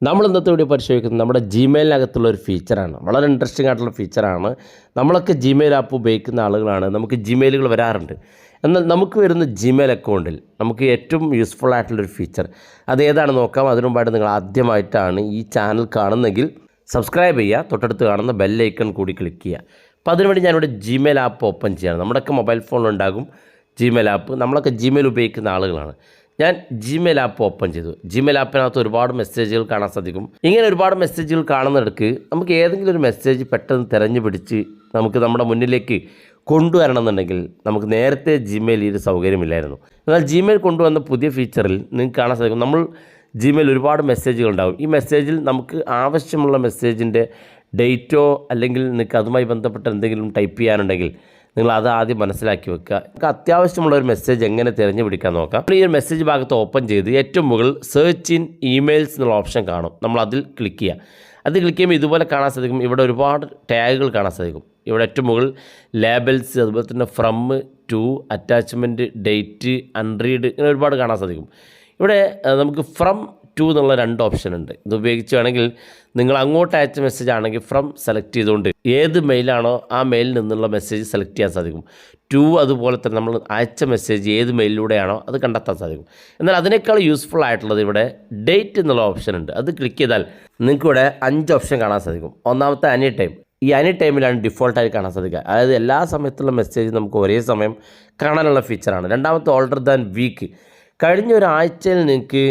നമ്മൾ ഇന്നത്തെ വീഡിയോ പരിശോധിക്കുന്നത് നമ്മുടെ ജിമെയിലിനകത്തുള്ള ഒരു ഫീച്ചറാണ്. വളരെ ഇൻട്രസ്റ്റിംഗ് ആയിട്ടുള്ള ഫീച്ചറാണ്. നമ്മളൊക്കെ ജിമെയിൽ ആപ്പ് ഉപയോഗിക്കുന്ന ആളുകളാണ്. നമുക്ക് ജിമെയിലുകൾ വരാറുണ്ട്. എന്നാൽ നമുക്ക് വരുന്ന ജിമെയിൽ അക്കൗണ്ടിൽ നമുക്ക് ഏറ്റവും യൂസ്ഫുൾ ആയിട്ടുള്ളൊരു ഫീച്ചർ അത് ഏതാണെന്ന് നോക്കാം. അതിനു മുമ്പായിട്ട് നിങ്ങൾ ആദ്യമായിട്ടാണ് ഈ ചാനൽ കാണുന്നെങ്കിൽ സബ്സ്ക്രൈബ് ചെയ്യുക, തൊട്ടടുത്ത് കാണുന്ന ബെല്ലൈക്കൺ കൂടി ക്ലിക്ക് ചെയ്യുക. അപ്പോൾ അതിനുവേണ്ടി ഞാനിവിടെ ജിമെയിൽ ആപ്പ് ഓപ്പൺ ചെയ്യണം. നമ്മുടെയൊക്കെ മൊബൈൽ ഫോണിലുണ്ടാകും ജിമെയിൽ ആപ്പ്. നമ്മളൊക്കെ ജിമെയിൽ ഉപയോഗിക്കുന്ന ആളുകളാണ്. ഞാൻ ജിമെയിൽ ആപ്പ് ഓപ്പൺ ചെയ്തു. ജിമെയിൽ ആപ്പിനകത്ത് ഒരുപാട് മെസ്സേജുകൾ കാണാൻ സാധിക്കും. ഇങ്ങനെ ഒരുപാട് മെസ്സേജുകൾ കാണുന്നിടക്ക് നമുക്ക് ഏതെങ്കിലും ഒരു മെസ്സേജ് പെട്ടെന്ന് തിരഞ്ഞു പിടിച്ച് നമുക്ക് നമ്മുടെ മുന്നിലേക്ക് കൊണ്ടുവരണം എന്നുണ്ടെങ്കിൽ നമുക്ക് നേരത്തെ ജിമെയിൽ ഒരു സൗകര്യമില്ലായിരുന്നു. എന്നാൽ ജിമെയിൽ കൊണ്ടുവന്ന പുതിയ ഫീച്ചറിൽ നിങ്ങൾക്ക് കാണാൻ സാധിക്കും, നമ്മൾ ജിമെയിൽ ഒരുപാട് മെസ്സേജുകൾ ഉണ്ടാകും. ഈ മെസ്സേജിൽ നമുക്ക് ആവശ്യമുള്ള മെസ്സേജിൻ്റെ ഡേറ്റോ അല്ലെങ്കിൽ നിങ്ങൾക്ക് അതുമായി ബന്ധപ്പെട്ട എന്തെങ്കിലും ടൈപ്പ് ചെയ്യാനുണ്ടെങ്കിൽ നിങ്ങൾ അത് ആദ്യം മനസ്സിലാക്കി വെക്കുക. നമുക്ക് അത്യാവശ്യമുള്ള ഒരു മെസ്സേജ് എങ്ങനെ തിരഞ്ഞുപിടിക്കാൻ നോക്കാം. ഈ ഒരു മെസ്സേജ് ഭാഗത്ത് ഓപ്പൺ ചെയ്ത് ഏറ്റവും മുകളിൽ സെർച്ച് ഇൻ ഇമെയിൽസ് എന്നുള്ള ഓപ്ഷൻ കാണും. നമ്മൾ അതിൽ ക്ലിക്ക് ചെയ്യുക. അത് ക്ലിക്ക് ചെയ്യുമ്പോൾ ഇതുപോലെ കാണാൻ സാധിക്കും. ഇവിടെ ഒരുപാട് ടാഗുകൾ കാണാൻ സാധിക്കും. ഇവിടെ ഏറ്റവും മുകളിൽ ലേബൽസ്, അതുപോലെ തന്നെ from, to, attachment, date, unread, ഇങ്ങനെ ഒരുപാട് കാണാൻ സാധിക്കും. ഇവിടെ നമുക്ക് ഫ്രം ടു എന്നുള്ള 2 ഓപ്ഷൻ ഉണ്ട്. ഇത് ഉപയോഗിച്ച് വേണമെങ്കിൽ നിങ്ങൾ അങ്ങോട്ട് അയച്ച മെസ്സേജ് ആണെങ്കിൽ ഫ്രം സെലക്ട് ചെയ്തുകൊണ്ട് ഏത് മെയിലാണോ ആ മെയിലിൽ നിന്നുള്ള മെസ്സേജ് സെലക്ട് ചെയ്യാൻ സാധിക്കും. ടു അതുപോലെ തന്നെ നമ്മൾ അയച്ച മെസ്സേജ് ഏത് മെയിലിലൂടെയാണോ അത് കണ്ടെത്താൻ സാധിക്കും. എന്നാൽ അതിനേക്കാൾ യൂസ്ഫുൾ ആയിട്ടുള്ളത് ഇവിടെ ഡേറ്റ് എന്നുള്ള ഓപ്ഷൻ ഉണ്ട്. അത് ക്ലിക്ക് ചെയ്താൽ നിങ്ങൾക്ക് ഇവിടെ 5 ഓപ്ഷൻ കാണാൻ സാധിക്കും. ഒന്നാമത്തെ എനി ടൈം. ഈ എനി ടൈമിലാണ് ഡിഫോൾട്ടായി കാണാൻ സാധിക്കുക. അതായത് എല്ലാ സമയത്തുള്ള മെസ്സേജ് നമുക്ക് ഒരേ സമയം കാണാനുള്ള ഫീച്ചറാണ്. രണ്ടാമത്തെ ഓൾഡർ ദാൻ വീക്ക്. കഴിഞ്ഞ ഒരാഴ്ചയിൽ നിങ്ങൾക്ക്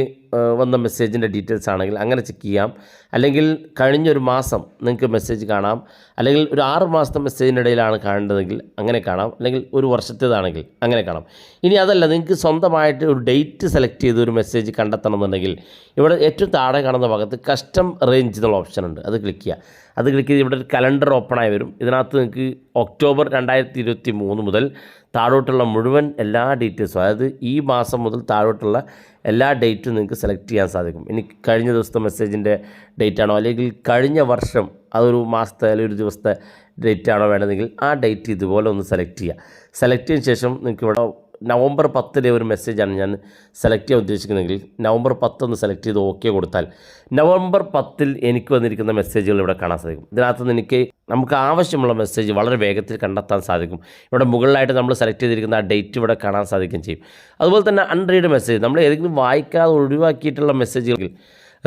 വന്ന മെസ്സേജിൻ്റെ ഡീറ്റെയിൽസ് ആണെങ്കിൽ അങ്ങനെ ചെക്ക് ചെയ്യാം. അല്ലെങ്കിൽ കഴിഞ്ഞൊരു മാസം നിങ്ങൾക്ക് മെസ്സേജ് കാണാം. അല്ലെങ്കിൽ ഒരു 6 മാസത്തെ മെസ്സേജിൻ്റെ ഇടയിലാണ് കാണേണ്ടതെങ്കിൽ അങ്ങനെ കാണാം. അല്ലെങ്കിൽ ഒരു വർഷത്തേതാണെങ്കിൽ അങ്ങനെ കാണാം. ഇനി അതല്ല, നിങ്ങൾക്ക് സ്വന്തമായിട്ട് ഒരു ഡേറ്റ് സെലക്ട് ചെയ്ത് ഒരു മെസ്സേജ് കണ്ടെത്തണം എന്നുണ്ടെങ്കിൽ ഇവിടെ ഏറ്റവും താഴെ കാണുന്ന ഭാഗത്ത് കസ്റ്റം റേഞ്ച് എന്നുള്ള ഓപ്ഷൻ ഉണ്ട്. അത് ക്ലിക്ക് ചെയ്യുക. അത് ക്ലിക്ക് ചെയ്ത് ഇവിടെ ഒരു കലണ്ടർ ഓപ്പണായി വരും. ഇതിനകത്ത് നിങ്ങൾക്ക് ഒക്ടോബർ 2023 മുതൽ താഴോട്ടുള്ള മുഴുവൻ എല്ലാ ഡീറ്റെയിൽസും, അതായത് ഈ മാസം മുതൽ താഴോട്ടുള്ള എല്ലാ ഡേറ്റും നിങ്ങൾക്ക് സെലക്ട് ചെയ്യാൻ സാധിക്കും. ഇനി കഴിഞ്ഞ ദിവസത്തെ മെസ്സേജിൻ്റെ ഡേറ്റ് ആണോ അല്ലെങ്കിൽ കഴിഞ്ഞ വർഷം അതൊരു മാസത്തെ അല്ലെങ്കിൽ ഒരു ദിവസത്തെ ഡേറ്റ് ആണോ വേണ്ടതെങ്കിൽ ആ ഡേറ്റ് ഇതുപോലെ ഒന്ന് സെലക്ട് ചെയ്യുക. സെലക്ട് ചെയ്തതിന് ശേഷം നിങ്ങൾക്ക് ഇവിടെ നവംബർ 10 ഒരു മെസ്സേജാണ് ഞാൻ സെലക്ട് ചെയ്യാൻ ഉദ്ദേശിക്കുന്നതെങ്കിൽ നവംബർ 10 ഒന്ന് സെലക്ട് ചെയ്ത് ഓക്കെ കൊടുത്താൽ നവംബർ 10 എനിക്ക് വന്നിരിക്കുന്ന മെസ്സേജുകൾ ഇവിടെ കാണാൻ സാധിക്കും. ഇതിനകത്ത് നിന്ന് നമുക്ക് ആവശ്യമുള്ള മെസ്സേജ് വളരെ വേഗത്തിൽ കണ്ടെത്താൻ സാധിക്കും. ഇവിടെ മുകളിലായിട്ട് നമ്മൾ സെലക്ട് ചെയ്തിരിക്കുന്ന ആ ഡേറ്റ് ഇവിടെ കാണാൻ സാധിക്കുകയും ചെയ്യും. അതുപോലെ തന്നെ അൺറീഡ് മെസ്സേജ്, നമ്മൾ ഏതെങ്കിലും വായിക്കാതെ ഒഴിവാക്കിയിട്ടുള്ള മെസ്സേജുകൾ,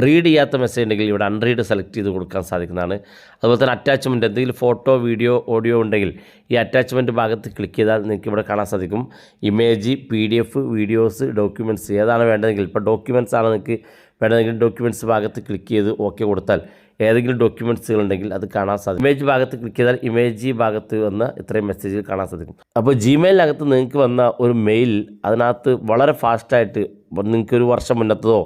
റീഡ് ചെയ്യാത്ത മെസ്സേജ് ഉണ്ടെങ്കിൽ ഇവിടെ അൺറീഡ് സെലക്ട് ചെയ്ത് കൊടുക്കാൻ സാധിക്കുന്നതാണ്. അതുപോലെ തന്നെ അറ്റാച്ച്മെൻറ്റ്, എന്തെങ്കിലും ഫോട്ടോ, വീഡിയോ, ഓഡിയോ ഉണ്ടെങ്കിൽ ഈ അറ്റാച്ച്മെൻറ്റ് ഭാഗത്ത് ക്ലിക്ക് ചെയ്താൽ നിങ്ങൾക്ക് ഇവിടെ കാണാൻ സാധിക്കും ഇമേജ്, PDF, വീഡിയോസ്, ഡോക്യുമെൻറ്റ്സ് ഏതാണ് വേണ്ടതെങ്കിൽ. ഇപ്പോൾ ഡോക്യുമെൻറ്റ്സ് ആണ് നിങ്ങൾക്ക് വേണ്ടതെങ്കിൽ ഡോക്യുമെൻറ്റ്സ് ഭാഗത്ത് ക്ലിക്ക് ചെയ്ത് ഓക്കെ കൊടുത്താൽ ഏതെങ്കിലും ഡോക്യുമെൻറ്റ്സുകൾ ഉണ്ടെങ്കിൽ അത് കാണാൻ സാധിക്കും. ഇമേജ് ഭാഗത്ത് ക്ലിക്ക് ചെയ്താൽ ഇമേജ് ഭാഗത്ത് വന്ന ഇത്രയും മെസ്സേജുകൾ കാണാൻ സാധിക്കും. അപ്പോൾ ജിമെയിലിനകത്ത് നിങ്ങൾക്ക് വന്ന ഒരു മെയിൽ അതിനകത്ത് വളരെ ഫാസ്റ്റായിട്ട് നിങ്ങൾക്ക് ഒരു വർഷം മുന്നത്തതോ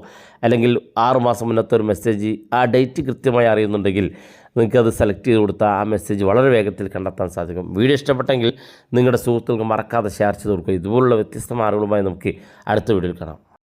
അല്ലെങ്കിൽ 6 മാസം മുന്നത്തെ ഒരു മെസ്സേജ് ആ ഡേറ്റ് കൃത്യമായി അറിയുന്നുണ്ടെങ്കിൽ നിങ്ങൾക്കത് സെലക്ട് ചെയ്ത് കൊടുത്താൽ ആ മെസ്സേജ് വളരെ വേഗത്തിൽ കണ്ടെത്താൻ സാധിക്കും. വീഡിയോ ഇഷ്ടപ്പെട്ടെങ്കിൽ നിങ്ങളുടെ സുഹൃത്തുക്കൾക്ക് മറക്കാതെ ഷെയർ ചെയ്ത് കൊടുക്കുക. ഇതുപോലുള്ള വ്യത്യസ്ത മാർഗങ്ങളുമായി നമുക്ക് അടുത്ത വീഡിയോയിൽ കാണാം.